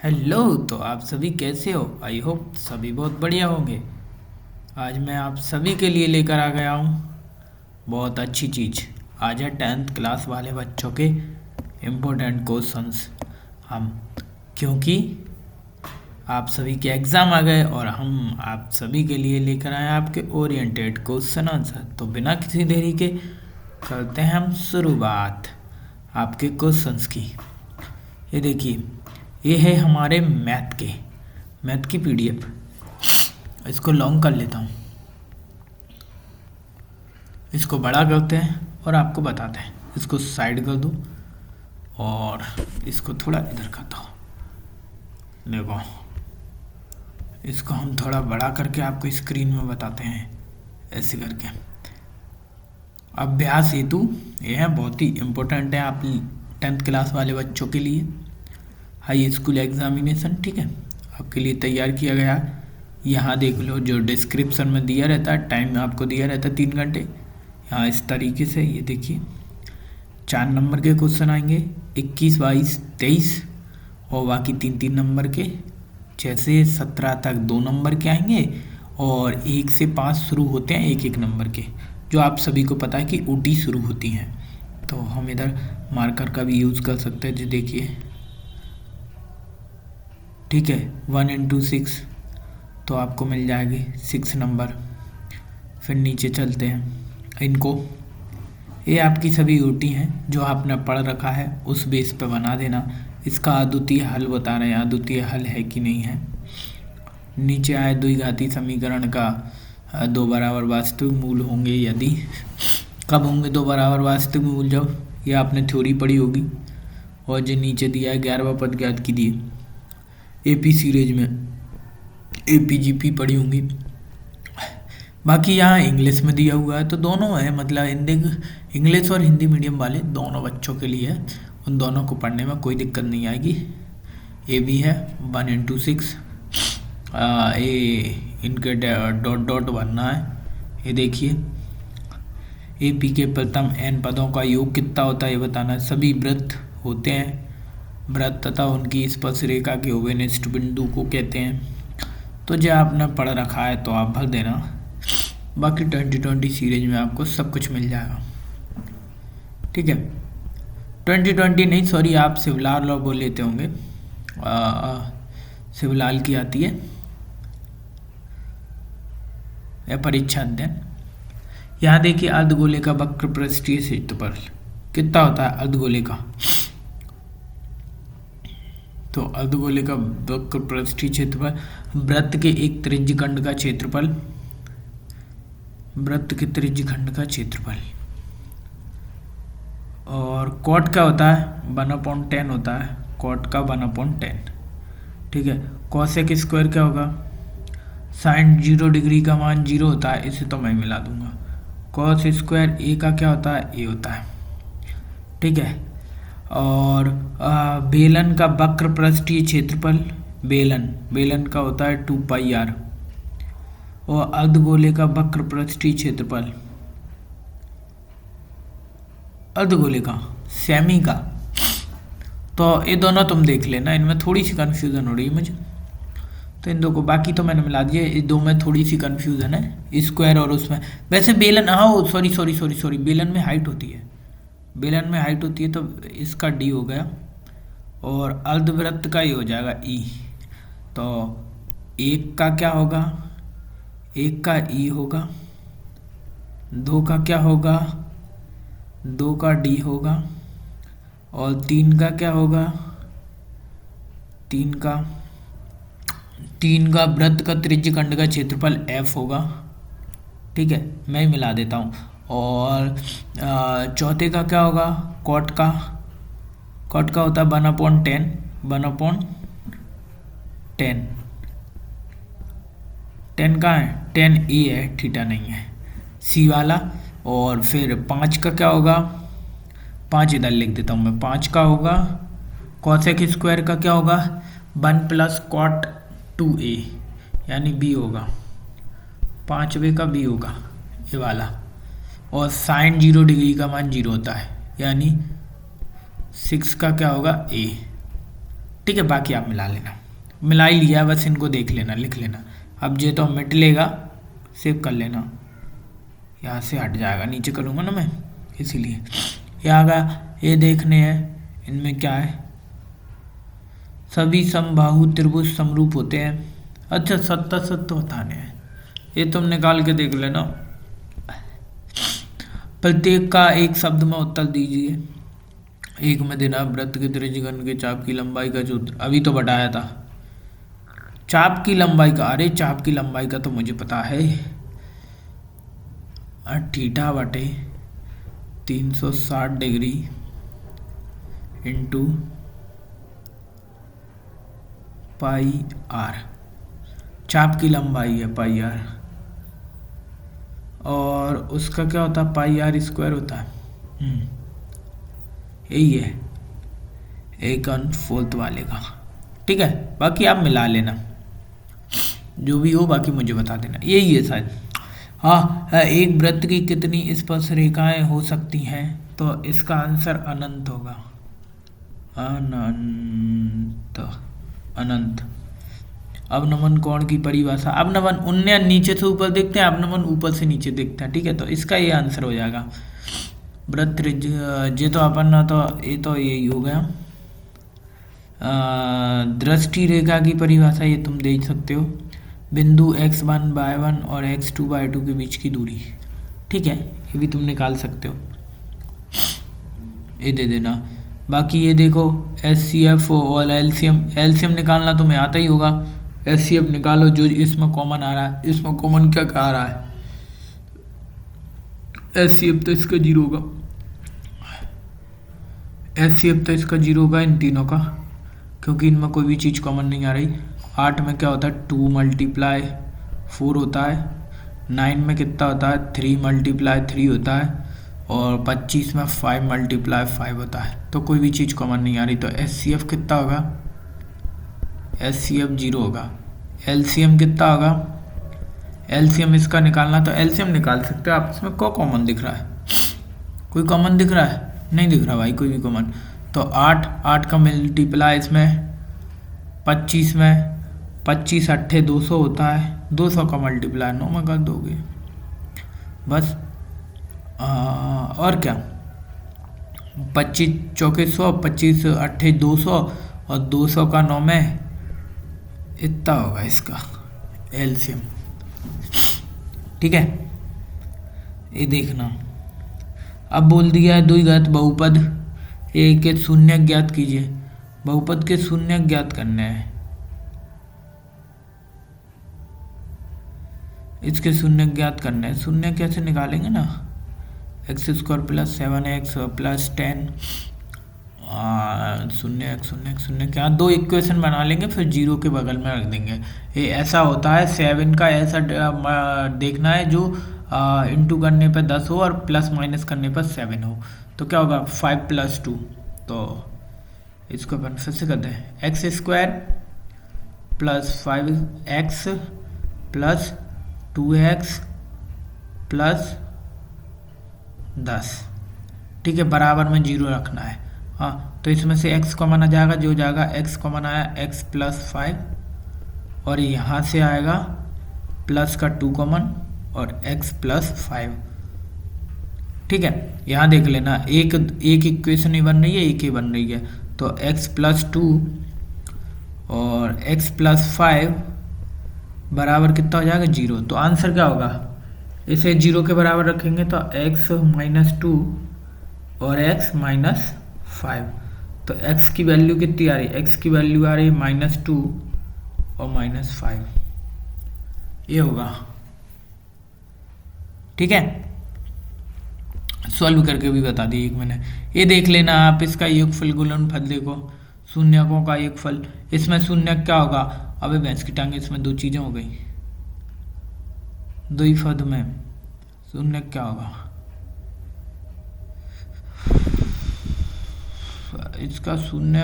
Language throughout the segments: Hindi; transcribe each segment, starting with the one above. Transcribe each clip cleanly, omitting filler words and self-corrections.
हेलो। तो आप सभी कैसे हो? आई होप सभी बहुत बढ़िया होंगे। आज मैं आप सभी के लिए लेकर आ गया हूँ बहुत अच्छी चीज़। आज है 10th क्लास वाले बच्चों के इम्पोर्टेंट क्वेश्चंस। हम क्योंकि आप सभी के एग्ज़ाम आ गए और हम आप सभी के लिए लेकर आए आपके ओरिएंटेड क्वेश्चन आंसर। तो बिना किसी देरी के करते हैं हम शुरुआत आपके क्वेश्चंस की। ये देखिए, ये है हमारे मैथ की पीडीएफ। इसको लॉन्ग कर लेता हूँ, इसको बड़ा करते हैं और आपको बताते हैं। इसको साइड कर दो और इसको थोड़ा इधर करता हूँ। देखो, इसको हम थोड़ा बड़ा करके आपको स्क्रीन में बताते हैं ऐसे करके। अभ्यास हेतु ये है, बहुत ही इम्पोर्टेंट है आप 10th क्लास वाले बच्चों के लिए। हाई स्कूल एग्जामिनेशन, ठीक है, आपके लिए तैयार किया गया। यहाँ देख लो, जो डिस्क्रिप्शन में दिया रहता है, टाइम आपको दिया रहता है 3 घंटे। यहाँ इस तरीके से ये देखिए 4 नंबर के क्वेश्चन आएंगे, 21, 22, 23 और बाकी 3 3 नंबर के। 6 से 17 तक 2 नंबर के आएंगे और 1 से 5 शुरू होते हैं 1 1 नंबर के, जो आप सभी को पता है कि ऊटी शुरू होती हैं। तो हम इधर मार्कर का भी यूज़ कर सकते हैं, जो देखिए, ठीक है। 1 × 6 तो आपको मिल जाएगी 6 नंबर। फिर नीचे चलते हैं इनको, ये आपकी सभी ऊटी हैं जो आपने पढ़ रखा है, उस बेस पे बना देना। इसका अद्वितीय हल बता रहे हैं, अद्वितीय हल है कि नहीं है। नीचे आए द्विघाती समीकरण का 2 बराबर वास्तविक मूल होंगे यदि। कब होंगे 2 बराबर वास्तविक मूल? जब, ये आपने थ्योरी पढ़ी होगी। और जो नीचे दिया है 11वां पद ज्ञात कीजिए, एपी सीरीज में एपीजीपी पढ़ी होंगी। बाकी यहाँ इंग्लिश में दिया हुआ है, तो दोनों है, मतलब हिंदी, इंग्लिश और हिंदी मीडियम वाले दोनों बच्चों के लिए है। उन दोनों को पढ़ने में कोई दिक्कत नहीं आएगी। ए भी है 1 × 6, ये इनके डॉट डॉट भरना है। ये देखिए, ए पी के प्रथम एन पदों का योग कितना होता है ये बताना है। सभी वृत्त होते हैं, वृत्त तथा उनकी स्पर्श रेखा के ओवेनिस्ट बिंदु को कहते हैं। तो जो आपने पढ़ रखा है तो आप भर देना। बाकी 2020 सीरीज में आपको सब कुछ मिल जाएगा, ठीक है। 2020 नहीं, सॉरी, आप शिवलाल लॉ बोल लेते होंगे। शिवलाल की आती है या परीक्षा अध्ययन। यहाँ देखिए, अर्धगोले का वक्र पृष्ठीय क्षेत्रफल कितना होता है अर्धगोले का। तो अर्धगोले का वक्र पृष्ठीय क्षेत्रफल, वृत्त के एक त्रिज्यखंड का क्षेत्रफल, वृत्त के त्रिज्यखंड का क्षेत्रफल। और कॉट का होता है 1/10 होता है, कॉट का 1/10, ठीक है। कॉसेक स्क्वायर क्या होगा? साइन 0 डिग्री का मान 0 होता है, इसे तो मैं मिला दूंगा। कॉस स्क्वायर ए का क्या होता है? ए होता है, ठीक है। और बेलन का वक्र पृष्ठीय क्षेत्रफल, बेलन का होता है 2πr। और अर्धगोले का वक्र पृष्ठीय क्षेत्रफल, अर्धगोले का, सेमी का। तो ये दोनों तुम देख लेना, इनमें थोड़ी सी कन्फ्यूज़न हो रही है मुझे, तो इन दो को, बाकी तो मैंने मिला दिया। इस दो में थोड़ी सी कन्फ्यूज़न है, स्क्वायर और उसमें। वैसे बेलन, हाँ सॉरी, बेलन में हाइट होती है, बेलन में हाइट होती है, तो इसका डी हो गया। और अर्धवृत्त का ये हो जाएगा ई। तो एक का क्या होगा? एक का ई होगा, 2 का क्या होगा? 2 का डी होगा। और 3 का क्या होगा? 3 का वृत्त का त्रिज्यखंड का क्षेत्रफल एफ होगा, ठीक है। मैं मिला देता हूँ। और चौथे का क्या होगा? कॉट का होता है 1/10, 1/10। 10 का है, 10 ए है, थीटा नहीं है, सी वाला। और फिर 5 का क्या होगा? 5 इधर लिख देता हूँ मैं। 5 का होगा कॉसेक स्क्वायर का क्या होगा? 1 + cot 2a, यानी बी होगा, 5वें का बी होगा, ये वाला। और साइन 0 डिग्री का मान 0 होता है, यानी 6 का क्या होगा? ए। ठीक है, बाकी आप मिला लेना। मिला ही लिया, बस इनको देख लेना, लिख लेना। अब ये तो मिट लेगा, सेव कर लेना। यहाँ से हट जाएगा, नीचे करूँगा ना मैं, इसीलिए ये आ गया। ये देखने हैं इनमें क्या है। सभी समबाहु त्रिभुज समरूप होते हैं। अच्छा, सत्ता सत्ता बताने हैं, ये तुम निकाल के देख लेना। प्रत्येक का एक शब्द में उत्तर दीजिए। एक में देना वृत्त के त्रिज्यघन के चाप की लंबाई का सूत्र, अभी तो बताया था। चाप की लंबाई का, अरे चाप की लंबाई का तो मुझे पता है, थीटा बटे 360 डिग्री इंटू पाई आर। चाप की लंबाई है पाई आर, और उसका क्या होता है, पाई आर स्क्वायर होता है। यही है 1/4 वाले का। ठीक है, बाकी आप मिला लेना, जो भी हो बाकी मुझे बता देना। यही है शायद। हाँ, एक वृत्त की कितनी स्पर्श रेखाएं हो सकती हैं, तो इसका आंसर अनंत होगा। अनंत, अनंत। अवनमन कोण की परिभाषा, अवनमन उन्नयन नीचे से ऊपर देखते हैं, अवनमन ऊपर से नीचे देखते हैं। ठीक है, तो इसका ये आंसर हो जाएगा। वृत्त ये तो अपन ना, तो ये तो यही हो गया। दृष्टि रेखा की परिभाषा ये तुम देख सकते हो, बिंदु x1/1 और x2/2 के बीच की दूरी। ठीक है, ये भी तुम निकाल सकते हो, ये दे देना। बाकी ये देखो HCF और एलसीएम निकालना तुम्हें आता ही होगा। HCF निकालो, जो इसमें कॉमन आ रहा है। इसमें कॉमन क्या आ रहा है, HCF तो इसका 0 होगा। HCF तो इसका 0 होगा इन तीनों का, क्योंकि इनमें कोई भी चीज़ कॉमन नहीं आ रही। 8 में क्या होता है, 2 × 4 होता है। 9 में कितना होता है, 3 × 3 होता है। और 25 में 5 × 5 होता है। तो कोई भी चीज़ कॉमन नहीं आ रही, तो HCF कितना होगा, HCF 0 होगा। LCM कितना होगा, LCM इसका निकालना, तो LCM निकाल सकते हो आप। इसमें क्या कॉमन दिख रहा है, कोई कॉमन दिख रहा है, नहीं दिख रहा भाई कोई भी कॉमन। तो 8 का मल्टीप्लाई इसमें 25 में, 25 8 200 होता है। 200 का मल्टीप्लाई 9 में कर दोगे बस। और क्या, 25 चौके 100, 25 8 200, और 200 का 9 में इतना होगा इसका एलसीएम। ठीक है, ये देखना। अब बोल दिया है द्विघात बहुपद ए के शून्य ज्ञात कीजिए। बहुपद के शून्य ज्ञात करने हैं, इसके शून्य ज्ञात करने हैं। शून्य कैसे निकालेंगे ना, x² + 7x + 10 शून्य शून्य क्या, दो इक्वेशन बना लेंगे, फिर 0 के बगल में रख देंगे। ये ऐसा होता है 7 का ऐसा देखना है जो इंटू करने पर 10 हो और प्लस माइनस करने पर 7 हो। तो क्या होगा 5 + 2, तो इसको अपन फिर से करते हैं, x² + 5x + 2x + 10। ठीक है, बराबर में 0 रखना है। हाँ, तो इसमें से x कॉमन आ जाएगा, जो जाएगा x कॉमन आया x + 5, और यहाँ से आएगा प्लस का 2 कॉमन और x + 5। ठीक है, यहाँ देख लेना, एक इक्वेशन ही बन रही है, एक ही बन रही है। तो x + 2 और x + 5 बराबर कितना हो जाएगा 0। तो आंसर क्या होगा, इसे 0 के बराबर रखेंगे तो x - 2 और x - 5। तो x की वैल्यू कितनी आ रही है, x की वैल्यू आ रही है -2 और -5, ये होगा। ठीक है, सॉल्व करके भी बता दी एक मैंने। ये देख लेना आप, इसका योगफल गुणनफल देखो, शून्यकों का योगफल। इसमें शून्य क्या होगा, अबे भैंस की टांगे, इसमें दो चीजें हो गई। द्विपद में शून्य क्या होगा, इसका शून्य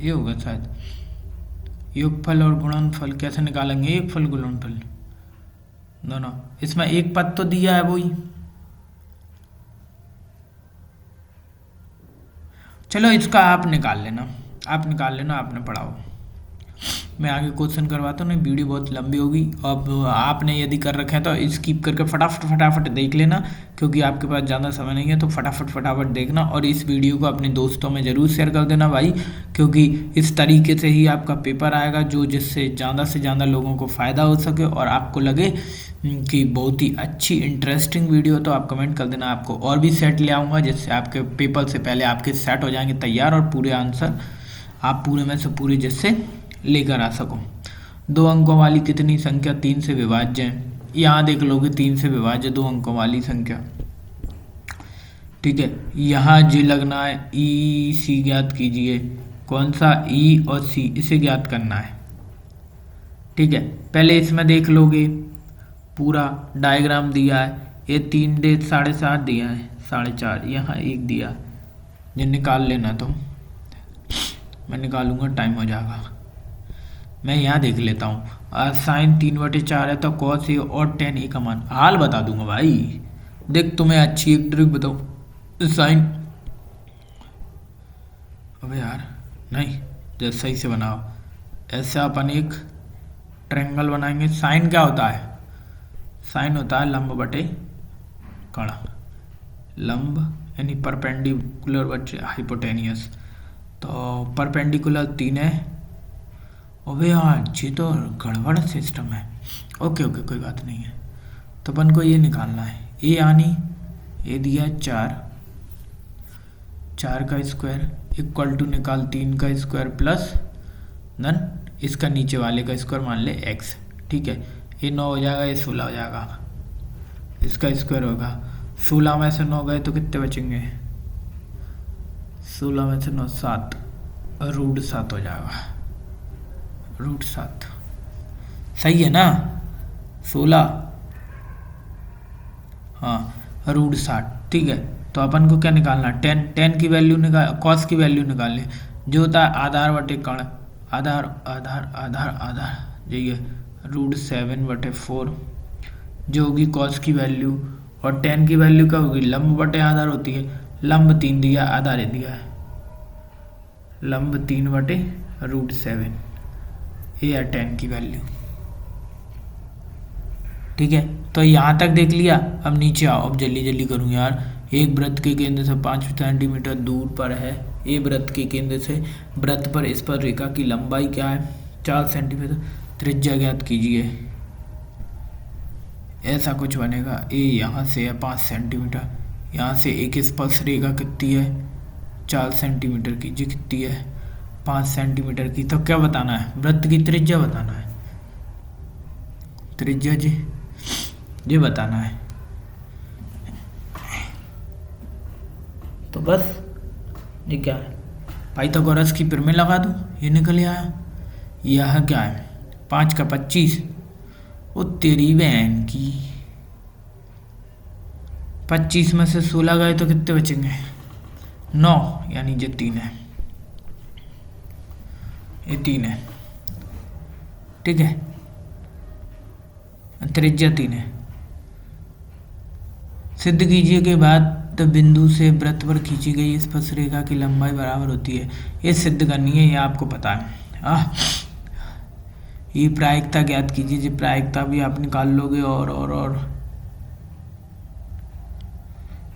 ये होगा शायद। योगफल और गुणनफल कैसे निकालेंगे, योगफल गुणनफल दोनों। इसमें एक पद तो दिया है वही, चलो इसका आप निकाल लेना। आप निकाल लेना, आपने पढ़ाओ। मैं आगे क्वेश्चन करवाता हूँ, नहीं वीडियो बहुत लंबी होगी। अब आपने यदि कर रखे हैं तो स्किप करके फटाफट देख लेना, क्योंकि आपके पास ज़्यादा समय नहीं है, तो फटाफट देखना। और इस वीडियो को अपने दोस्तों में ज़रूर शेयर कर देना भाई, क्योंकि इस तरीके से ही आपका पेपर आएगा, जो जिससे ज़्यादा से ज़्यादा लोगों को फ़ायदा हो सके और आपको लगे कि बहुत ही अच्छी इंटरेस्टिंग वीडियो। तो आप कमेंट कर देना, आपको और भी सेट ले आऊँगा, जिससे आपके पेपर से पहले आपके सेट हो जाएंगे तैयार, और पूरे आंसर आप पूरे में से पूरे जिससे लेकर आ सको। 2 अंकों वाली कितनी संख्या 3 से विभाज्य है? यहाँ देख लोगे 3 से विभाज्य 2 अंकों वाली संख्या। ठीक है, यहाँ जी लगना है, ई सी ज्ञात कीजिए। कौन सा? ई और सी, इसे ज्ञात करना है। ठीक है, पहले इसमें देख लोगे पूरा डायग्राम दिया है, ये 3 दे 7.5 दिया है, 4.5 यहाँ 1 दिया, ये निकाल लेना। तो मैं निकालूंगा, टाइम हो जाएगा। मैं यहाँ देख लेता हूँ, साइन 3/4 है, तो कॉस ए और टेन ए का मान हाल बता दूंगा भाई। देख तुम्हें अच्छी एक ट्रिक बताऊँ, साइन, अबे यार नहीं, जैसे सही से बनाओ। ऐसे अपन एक ट्रायंगल बनाएंगे। साइन क्या होता है? साइन होता है लंब बटे कण, लंब यानी परपेंडिकुलर बटे हाइपोटेनियस। तो परपेंडिकुलर 3 है। अबे यार ये तो गड़बड़ सिस्टम है। ओके कोई बात नहीं है। तो अपन को ये निकालना है, ए यानी ए दिया 4 का स्क्वायर इक्वल टू निकाल 3 का स्क्वायर प्लस नन इसका नीचे वाले का स्क्वायर मान ले x। ठीक है, ये 9 हो जाएगा, ये 16 हो जाएगा, इसका स्क्वायर होगा। 16 में से 9 गए तो कितने बचेंगे? 16 में से 9 7, √7 हो जाएगा, √7 सही है ना? 16 हाँ √60। ठीक है, तो अपन को क्या निकालना? टेन की वैल्यू निकाल, कॉस की वैल्यू निकाल ले, जो होता है आधार बटे कण, आधार आधार आधार आधार, यही है √7/4 जो होगी कॉस की वैल्यू। और टेन की वैल्यू क्या होगी? लंब बटे आधार होती है, लंब 3 दिया, आधार दिया है, लंब 3/√7, ये है टेन की वैल्यू। ठीक है, तो यहाँ तक देख लिया। अब नीचे आओ, अब जल्दी करूँ यार। एक वृत्त के केंद्र से 5 सेंटीमीटर दूर पर है, ये वृत्त के केंद्र से वृत्त पर इस पर रेखा की लंबाई क्या है? 4 सेंटीमीटर। त्रिज्या ज्ञात कीजिए। ऐसा कुछ बनेगा, ए यहाँ से है 5 सेंटीमीटर, यहाँ से एक स्पर्श रेखा कितनी है? 4 सेंटीमीटर की, जी कितनी है? 5 सेंटीमीटर की। तो क्या बताना है? वृत्त की त्रिज्या बताना है, त्रिज्या जी ये बताना है। तो बस ये क्या है? पाइथागोरस की प्रमेय लगा दूं, ये निकल आया। यह क्या है? 5 का 25, वो तेरी बहन की। 25 में से 16 गए तो कितने बचेंगे? 9, यानी ये 3 है, ये 3 है। ठीक है, त्रिज्या 3 है। सिद्ध कीजिए के बाद बिंदु से वृत्त पर खींची गई स्पर्श रेखा की लंबाई बराबर होती है। ये सिद्ध करनी है, ये आपको पता है। ये प्रायिकता ज्ञात कीजिए, जी प्रायिकता भी आप निकाल लोगे। और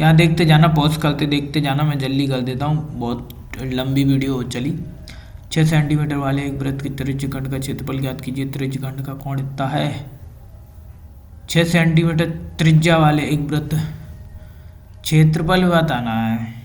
यहाँ देखते जाना, पॉज करते देखते जाना, मैं जल्दी कर देता हूँ, बहुत लंबी वीडियो हो चली। 6 सेंटीमीटर वाले एक वृत्त की त्रिज्य खंड का क्षेत्रफल ज्ञात कीजिए। त्रिज्य खंड का कोण इतना है। 6 सेंटीमीटर त्रिज्या वाले एक वृत्त, क्षेत्रफल बताना है।